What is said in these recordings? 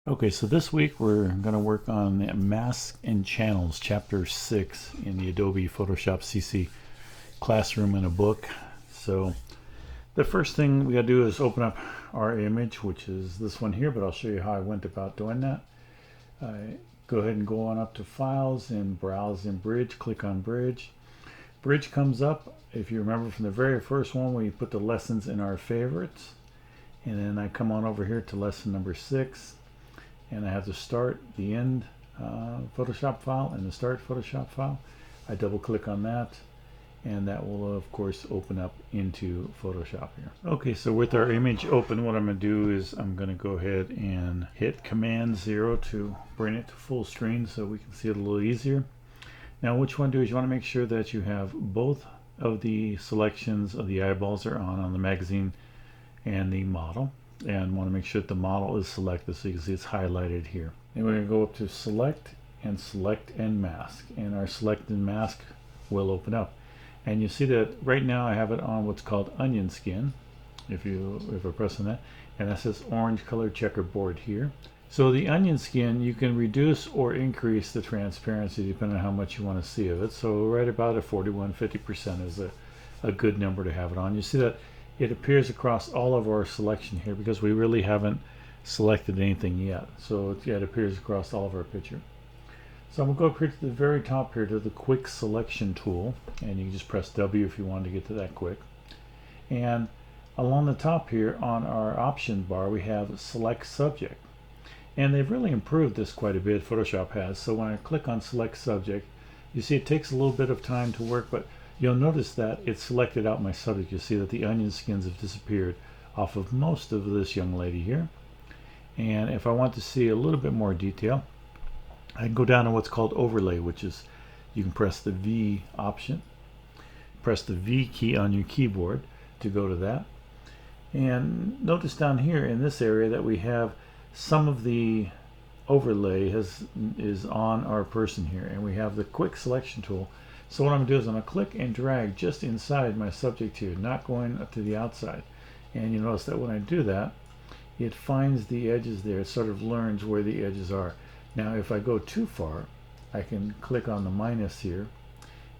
Okay, so this week we're going to work on Masks and Channels, Chapter 6 in the Adobe Photoshop CC Classroom in a book. So the first thing we got to do is open up our image, which is this one here, but I'll show you how I went about doing that. Go ahead and go on up to Files and Browse in Bridge, click on Bridge. Bridge comes up. If you remember from the very first one, we put the lessons in our favorites. And then I come on over here to lesson number 6. And I have the start, the end Photoshop file, and the start Photoshop file. I double click on that, and that will of course open up into Photoshop here. Okay, so with our image open, what I'm going to do is I'm going to go ahead and hit Command 0 to bring it to full screen so we can see it a little easier. Now what you want to do is you want to make sure that you have both of the selections of the eyeballs are on the magazine and the model, and want to make sure that the model is selected so you can see it's highlighted here. And we're going to go up to select and mask, and our select and mask will open up, and you see that right now I have it on what's called onion skin. If I press on that, and that says orange color checkerboard here. So the onion skin, you can reduce or increase the transparency depending on how much you want to see of it. So right about a 41-50% is a good number to have it on. You see that it appears across all of our selection here because we really haven't selected anything yet. So it appears across all of our picture. So I'm going to go up here to the very top here to the quick selection tool, and you can just press W if you want to get to that quick. And along the top here on our option bar we have select subject, and they've really improved this quite a bit, Photoshop has. So when I click on select subject, you see it takes a little bit of time to work, but you'll notice that it selected out my subject. You see that the onion skins have disappeared off of most of this young lady here. And if I want to see a little bit more detail, I can go down to what's called overlay, which is you can press the V option, press the V key on your keyboard to go to that. And notice down here in this area that we have some of the overlay is on our person here, and we have the quick selection tool. So what I'm going to do is I'm going to click and drag just inside my subject here, not going up to the outside. And you notice that when I do that, it finds the edges there. It sort of learns where the edges are. Now if I go too far, I can click on the minus here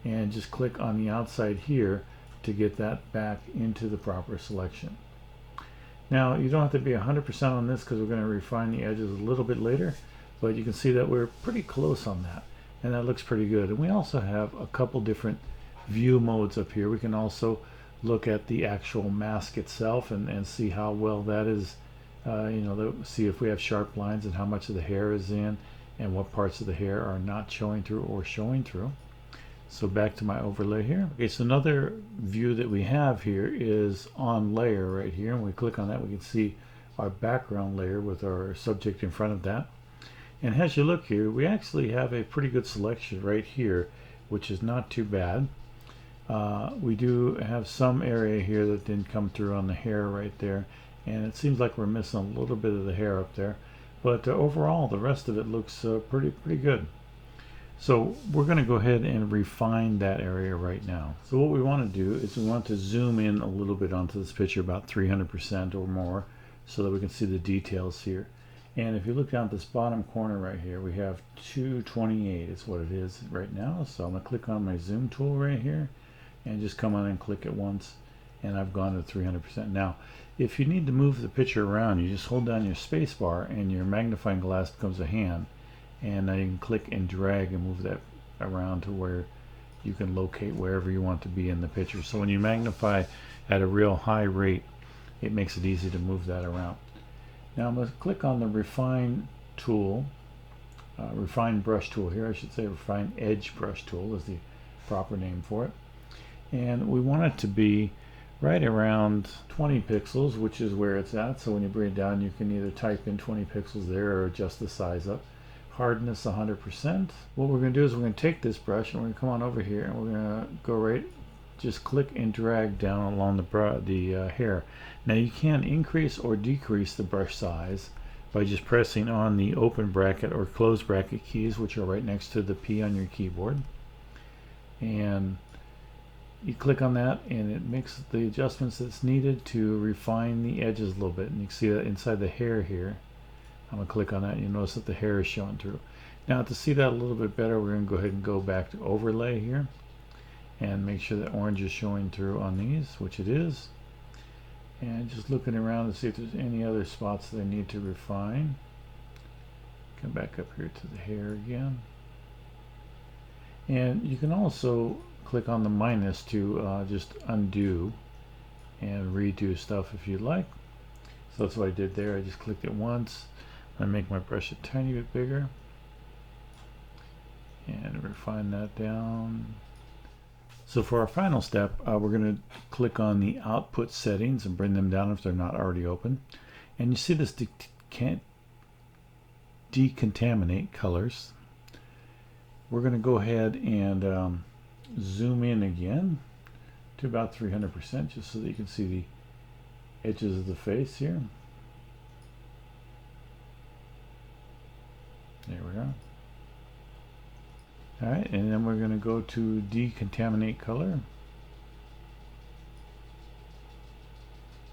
and just click on the outside here to get that back into the proper selection. Now you don't have to be 100% on this because we're going to refine the edges a little bit later, but you can see that we're pretty close on that. And that looks pretty good. And we also have a couple different view modes up here. We can also look at the actual mask itself and see how well that is, see if we have sharp lines and how much of the hair is in and what parts of the hair are not showing through or showing through. So back to my overlay here. Okay, so another view that we have here is on layer right here, and we click on that, we can see our background layer with our subject in front of that. And as you look here, we actually have a pretty good selection right here, which is not too bad. We do have some area here that didn't come through on the hair right there, and it seems like we're missing a little bit of the hair up there. But overall, the rest of it looks pretty good. So we're going to go ahead and refine that area right now. So what we want to do is we want to zoom in a little bit onto this picture, about 300% or more, so that we can see the details here. And if you look down at this bottom corner right here, we have 228 is what it is right now. So I'm going to click on my zoom tool right here and just come on and click it once, and I've gone to 300%. Now if you need to move the picture around, you just hold down your space bar and your magnifying glass becomes a hand, and then you can click and drag and move that around to where you can locate wherever you want to be in the picture. So when you magnify at a real high rate, it makes it easy to move that around. Now I'm going to click on the refine tool, refine brush tool here, I should say refine edge brush tool is the proper name for it. And we want it to be right around 20 pixels, which is where it's at. So when you bring it down, you can either type in 20 pixels there or adjust the size up. Hardness 100%. What we're going to do is we're going to take this brush and we're going to come on over here and we're going to go right, just click and drag down along the hair. Now you can increase or decrease the brush size by just pressing on the open bracket or close bracket keys, which are right next to the P on your keyboard. And you click on that and it makes the adjustments that's needed to refine the edges a little bit. And you can see that inside the hair here, I'm going to click on that. You notice that the hair is showing through. Now to see that a little bit better, we're going to go ahead and go back to overlay here and make sure that orange is showing through on these, which it is. And just looking around to see if there's any other spots that I need to refine. Come back up here to the hair again. And you can also click on the minus to just undo and redo stuff if you'd like. So that's what I did there. I just clicked it once. I make my brush a tiny bit bigger and refine that down. So for our final step, we're going to click on the output settings and bring them down if they're not already open. And you see this decontaminate colors. We're going to go ahead and zoom in again to about 300% just so that you can see the edges of the face here. There we go. Alright, and then we're going to go to decontaminate color.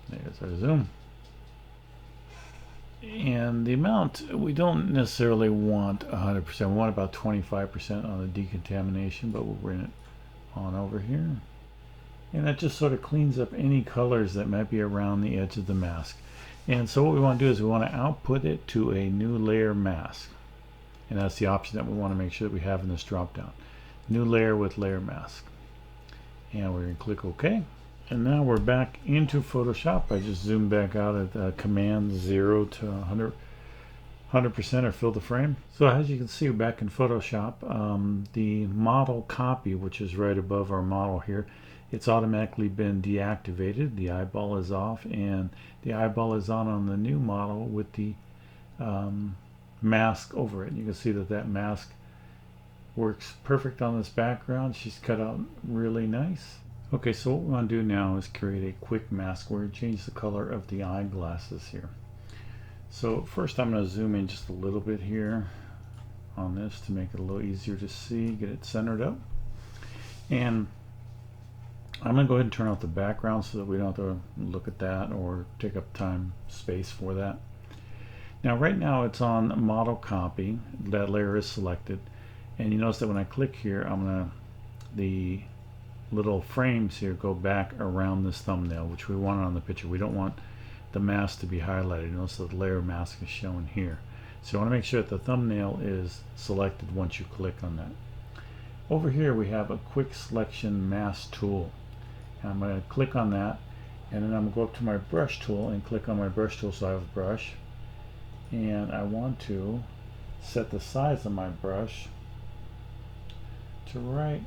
There's our zoom. And the amount, we don't necessarily want 100%. We want about 25% on the decontamination, but we'll bring it on over here. And that just sort of cleans up any colors that might be around the edge of the mask. And so what we want to do is we want to output it to a new layer mask. And that's the option that we want to make sure that we have in this drop down. New layer with layer mask. And we're going to click OK. And now we're back into Photoshop. I just zoomed back out at Command 0 to 100% or fill the frame. So as you can see back in Photoshop, the model copy, which is right above our model here, it's automatically been deactivated. The eyeball is off and the eyeball is on the new model with the mask over it. You can see that that mask works perfect on this background. She's cut out really nice. Okay, so what we want to do now is create a quick mask where we change the color of the eyeglasses here. So first I'm going to zoom in just a little bit here on this to make it a little easier to see, get it centered up. And I'm going to go ahead and turn off the background so that we don't have to look at that or take up space for that. Now right now it's on model copy. That layer is selected. And you notice that when I click here, the little frames here go back around this thumbnail, which we want on the picture. We don't want the mask to be highlighted. You notice that the layer mask is shown here. So you want to make sure that the thumbnail is selected once you click on that. Over here we have a quick selection mask tool. And I'm going to click on that, and then I'm going to go up to my brush tool and click on my brush tool so I have a brush. And I want to set the size of my brush to right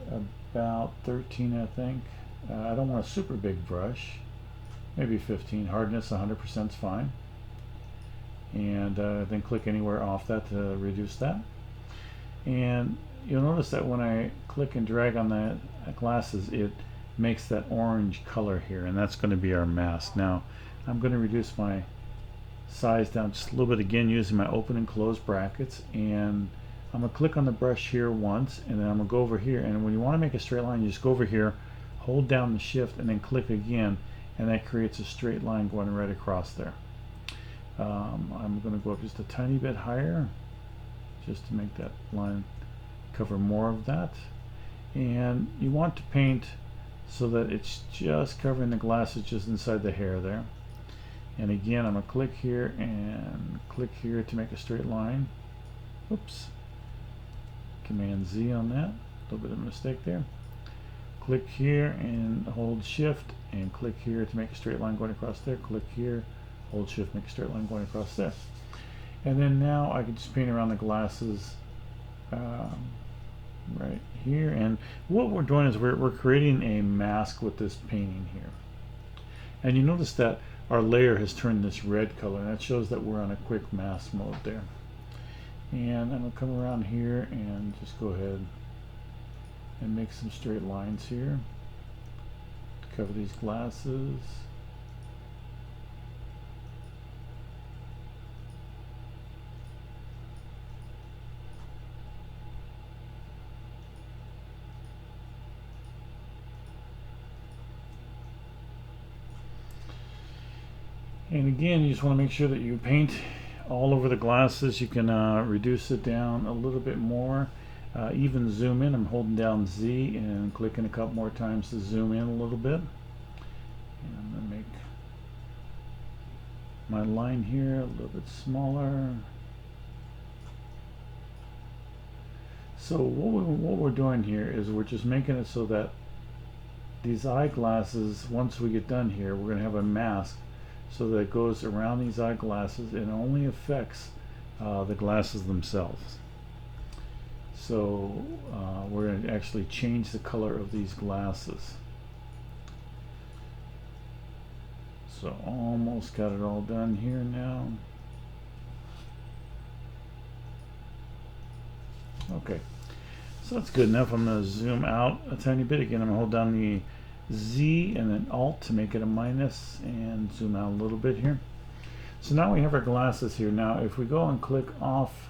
about 13, I think. I don't want a super big brush, maybe 15. Hardness 100% is fine. And then click anywhere off that to reduce that. And you'll notice that when I click and drag on the glasses, it makes that orange color here, and that's going to be our mask. Now I'm going to reduce my size down just a little bit again using my open and close brackets, and I'm going to click on the brush here once, and then I'm going to go over here, and when you want to make a straight line, you just go over here, hold down the shift, and then click again, and that creates a straight line going right across there. I'm going to go up just a tiny bit higher just to make that line cover more of that. And you want to paint so that it's just covering the glasses just inside the hair there. And again, I'm going to click here and click here to make a straight line. Oops. Command Z on that. A little bit of a mistake there. Click here and hold shift and click here to make a straight line going across there. Click here, hold shift, make a straight line going across there. And then now I can just paint around the glasses right here. And what we're doing is we're creating a mask with this painting here. And you notice that our layer has turned this red color, and that shows that we're on a quick mask mode there. And I'm going to come around here and just go ahead and make some straight lines here to cover these glasses. And again, you just want to make sure that you paint all over the glasses. You can reduce it down a little bit more, even zoom in. I'm holding down Z and clicking a couple more times to zoom in a little bit. And I'm going to make my line here a little bit smaller. So what we're doing here is we're just making it so that these eyeglasses, once we get done here, we're going to have a mask so that it goes around these eyeglasses and only affects the glasses themselves. So we're going to actually change the color of these glasses. So almost got it all done here now. Okay, so that's good enough. I'm going to zoom out a tiny bit. Again, I'm going to hold down the Z and then Alt to make it a minus and zoom out a little bit here. So now we have our glasses here. Now if we go and click off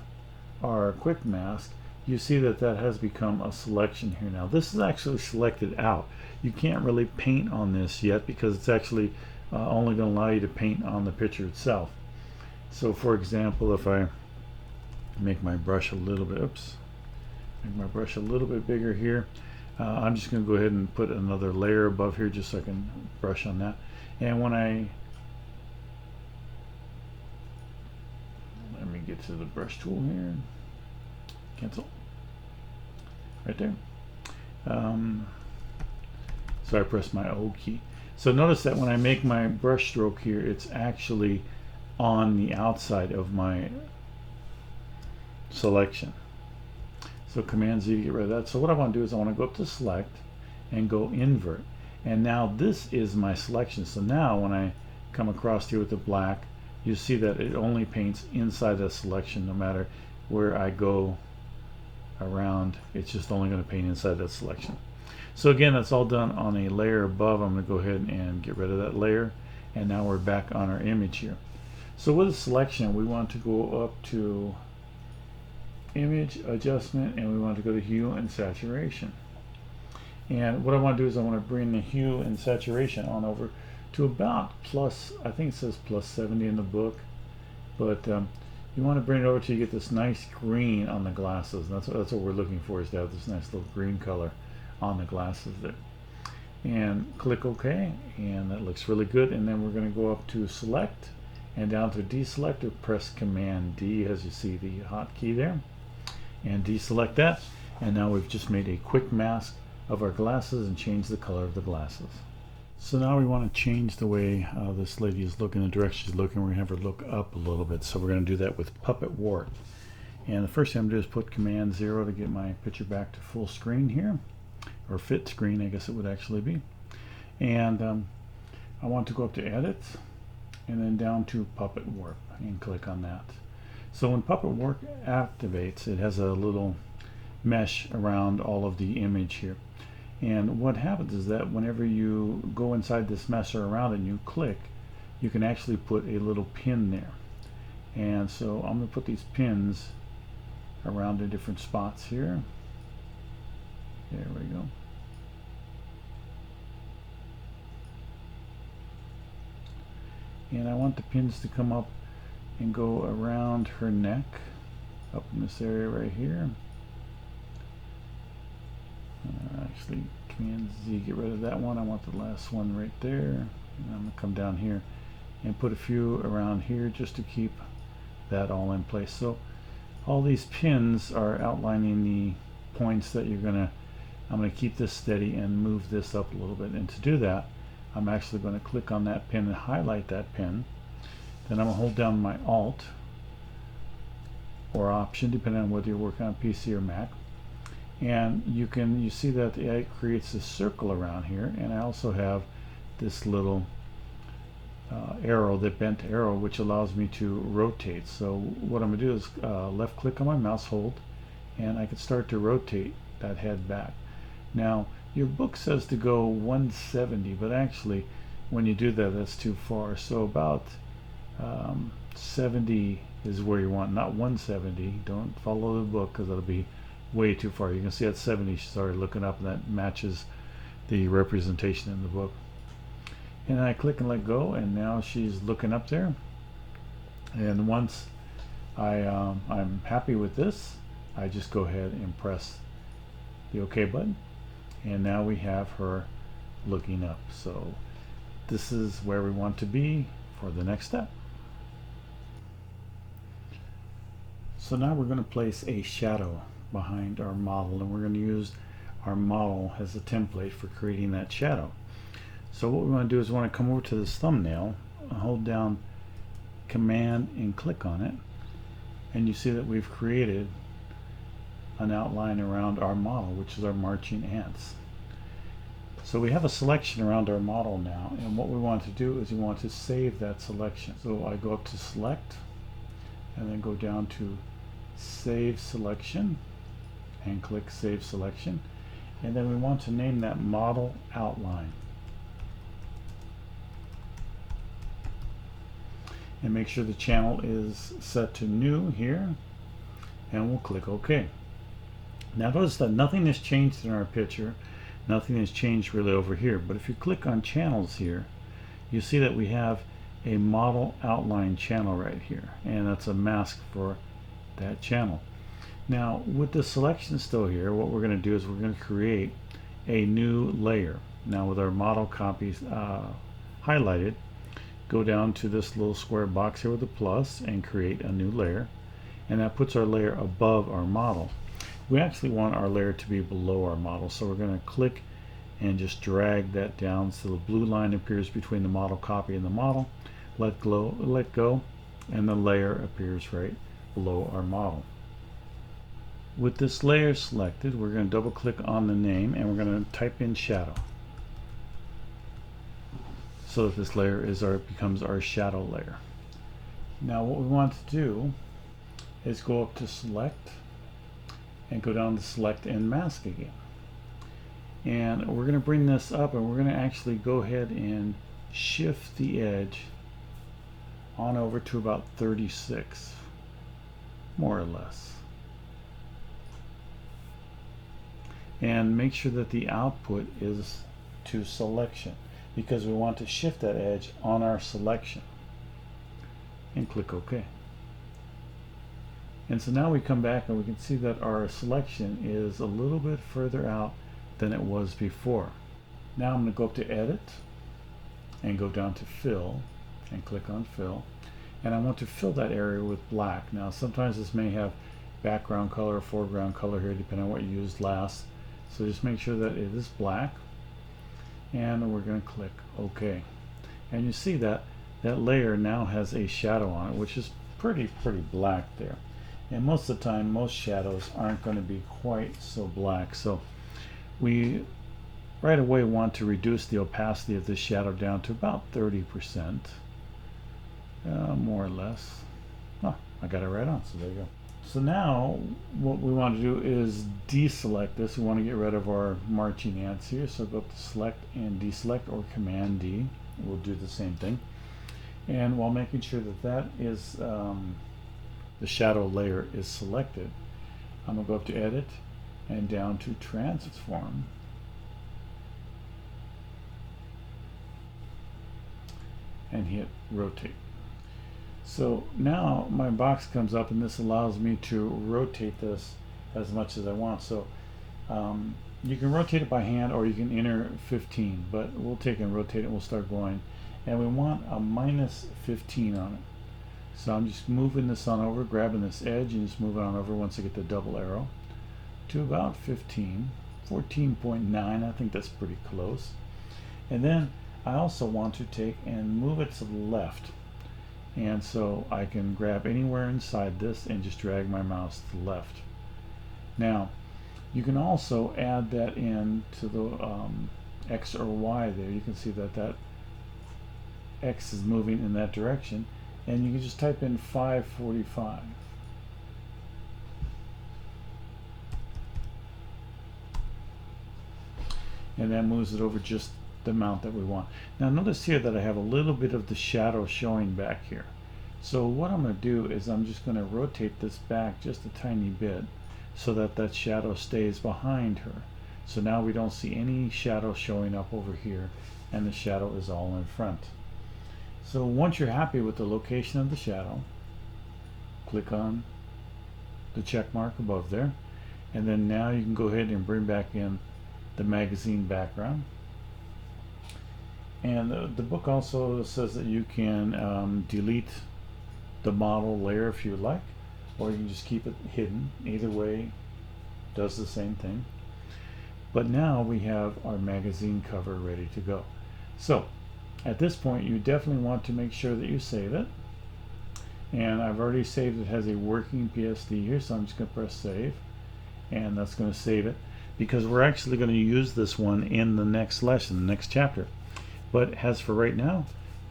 our quick mask, you see that that has become a selection here. Now this is actually selected out. You can't really paint on this yet because it's actually only going to allow you to paint on the picture itself. So for example, if I make my brush a little bit, make my brush a little bit bigger here, I'm just going to go ahead and put another layer above here just so I can brush on that. And when let me get to the brush tool here, cancel, right there. So I press my O key. So notice that when I make my brush stroke here, it's actually on the outside of my selection. So Command Z to get rid of that. So what I want to do is I want to go up to Select and go Invert. And now this is my selection. So now when I come across here with the black, you see that it only paints inside the selection. No matter where I go around, it's just only going to paint inside that selection. So again, that's all done on a layer above. I'm going to go ahead and get rid of that layer. And now we're back on our image here. So with the selection, we want to go up to Image Adjustment, and we want to go to Hue and Saturation. And what I want to do is I want to bring the hue and saturation on over to about plus, I think it says plus 70 in the book, but you want to bring it over till you get this nice green on the glasses. That's what we're looking for, is to have this nice little green color on the glasses there. And click OK, and that looks really good. And then we're going to go up to Select and down to Deselect, or press Command D as you see the hotkey there, and deselect that. And now we've just made a quick mask of our glasses and changed the color of the glasses. So now we want to change the way this lady is looking, the direction she's looking. We're going to have her look up a little bit. So we're going to do that with Puppet Warp. And the first thing I'm going to do is put Command 0 to get my picture back to full screen here, or fit screen, I guess it would actually be. And I want to go up to Edit and then down to Puppet Warp and click on that. So when Puppet Warp activates, it has a little mesh around all of the image here. And what happens is that whenever you go inside this mesh or around it and you click, you can actually put a little pin there. And so I'm going to put these pins around the different spots here. There we go. And I want the pins to come up and go around her neck, up in this area right here. Actually, Command Z, get rid of that one. I want the last one right there. And I'm going to come down here and put a few around here just to keep that all in place. So all these pins are outlining the points that I'm going to keep this steady and move this up a little bit. And to do that, I'm actually going to click on that pin and highlight that pin. Then I'm going to hold down my Alt or Option, depending on whether you're working on PC or Mac. And you see that it creates a circle around here, and I also have this little arrow, the bent arrow, which allows me to rotate. So what I'm going to do is left click on my mouse, hold, and I can start to rotate that head back. Now your book says to go 170, but actually when you do that, that's too far. So about 70 is where you want, not 170. Don't follow the book because that'll be way too far. You can see at 70 she's already looking up, and that matches the representation in the book. And I click and let go, and now she's looking up there. And once I'm happy with this. I just go ahead and press the OK button, and now we have her looking up. So this is where we want to be for the next step. So now we're going to place a shadow behind our model, and we're going to use our model as a template for creating that shadow. So what we want to do is we want to come over to this thumbnail, hold down Command and click on it, and you see that we've created an outline around our model, which is our marching ants. So we have a selection around our model now, and what we want to do is we want to save that selection. So I go up to Select and then go down to Save Selection and click Save Selection, and then we want to name that Model Outline, and make sure the channel is set to New here, and we'll click OK. Now notice that nothing has changed in our picture, nothing has changed really over here, but if you click on channels here, you see that we have a model outline channel right here, and that's a mask for that channel. Now with the selection still here, what we're going to do is we're going to create a new layer. Now with our model copies highlighted, go down to this little square box here with a plus and create a new layer, and that puts our layer above our model. We actually want our layer to be below our model, so we're going to click and just drag that down so the blue line appears between the model copy and the model. Let go, and the layer appears right below our model. With this layer selected, we're going to double click on the name, and we're going to type in shadow, so that this layer becomes our shadow layer. Now what we want to do is go up to Select and go down to Select and Mask again. And we're going to bring this up, and we're going to actually go ahead and shift the edge on over to about 36, more or less. And make sure that the output is to selection, because we want to shift that edge on our selection, and click OK. And so now we come back and we can see that our selection is a little bit further out than it was before. Now I'm going to go up to Edit and go down to Fill and click on Fill, and I want to fill that area with black. Now sometimes this may have background color or foreground color here depending on what you used last, so just make sure that it is black, and we're going to click OK. And you see that that layer now has a shadow on it, which is pretty black there. And most of the time, most shadows aren't going to be quite so black. So we right away want to reduce the opacity of this shadow down to about 30%, more or less. Oh, I got it right on, so there you go. So now what we want to do is deselect this. We want to get rid of our marching ants here. So go up to Select and Deselect, or Command D. We'll do the same thing. And while making sure that that is the shadow layer is selected, I'm going to go up to Edit and down to Transform, and hit Rotate. So now my box comes up, and this allows me to rotate this as much as I want. So you can rotate it by hand, or you can enter 15, but we'll take and rotate it and we'll start going. And we want a -15 on it. So I'm just moving this on over, grabbing this edge, and just move it on over once I get the double arrow to about 15, 14.9. I think that's pretty close. And then I also want to take and move it to the left. And so I can grab anywhere inside this and just drag my mouse to the left. Now, you can also add that in to the X or Y there. You can see that that X is moving in that direction. And you can just type in 545. And that moves it over just the amount that we want. Now notice here that I have a little bit of the shadow showing back here. So what I'm going to do is I'm just going to rotate this back just a tiny bit so that that shadow stays behind her. So now we don't see any shadow showing up over here, and the shadow is all in front. So once you're happy with the location of the shadow, click on the check mark above there, and then now you can go ahead and bring back in the magazine background. And the book also says that you can delete the model layer if you like, or you can just keep it hidden. Either way does the same thing. But now we have our magazine cover ready to go. So at this point you definitely want to make sure that you save it. And I've already saved it as a working PSD here, so I'm just going to press save, and that's going to save it, because we're actually going to use this one in the next lesson, the next chapter. But as for right now,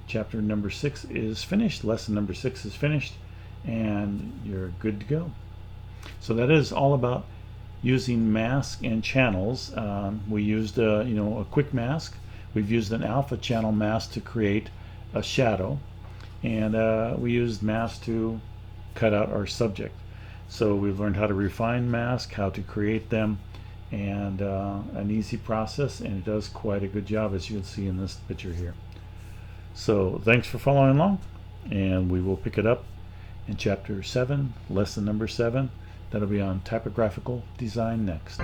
chapter number 6 is finished, lesson number 6 is finished, and you're good to go. So that is all about using mask and channels. We used a quick mask. We've used an alpha channel mask to create a shadow, and we used mask to cut out our subject. So we've learned how to refine masks, how to create them, and an easy process, and it does quite a good job, as you can see in this picture here. So thanks for following along, and we will pick it up in chapter 7, lesson number 7. That'll be on typographical design next.